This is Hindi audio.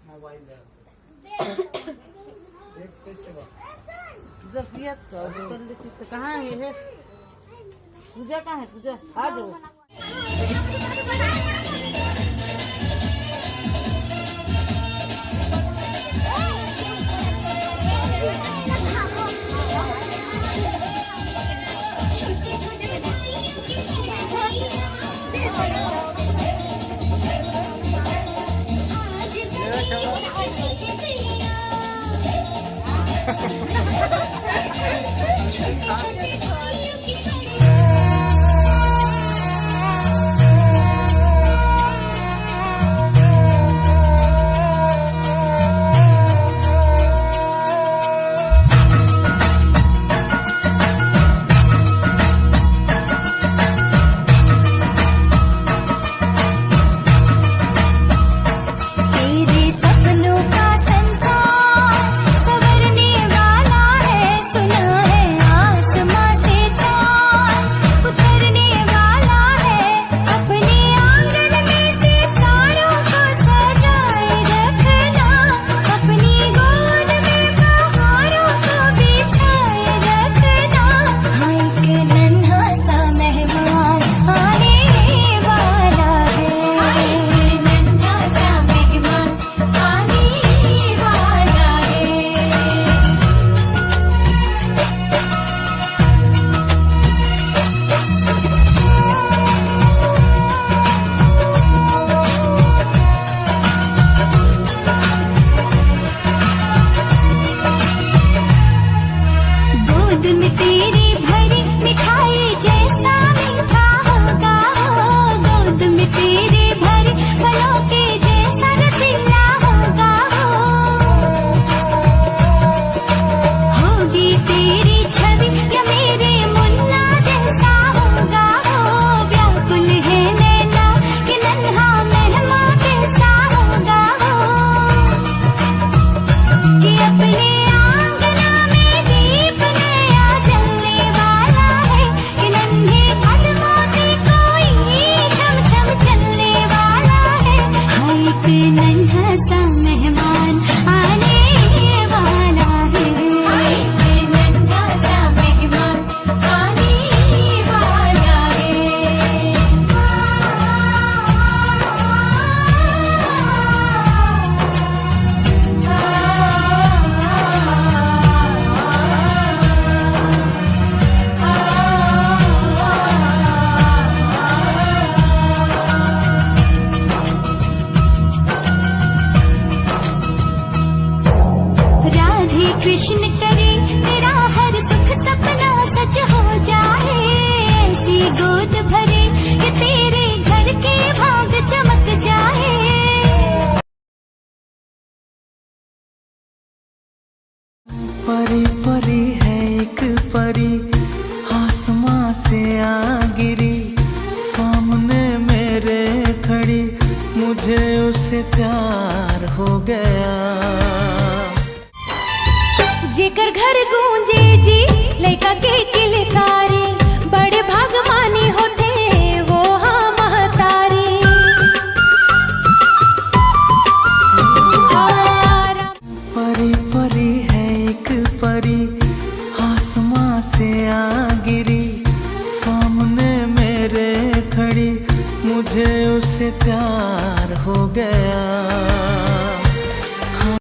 मोबाइल कहाँ है पूजा? कहाँ है पूजा? आ जाओ। कृष्ण करे तेरा हर सुख सपना सच हो जाए, ऐसी गोद भरे कि तेरे घर के भाग चमक जाए। परी परी है एक परी, आसमां से आ गिरी, सामने मेरे खड़ी, मुझे उससे प्यार हो गया। जेकर घर गूंजे जी लइका के किलकार,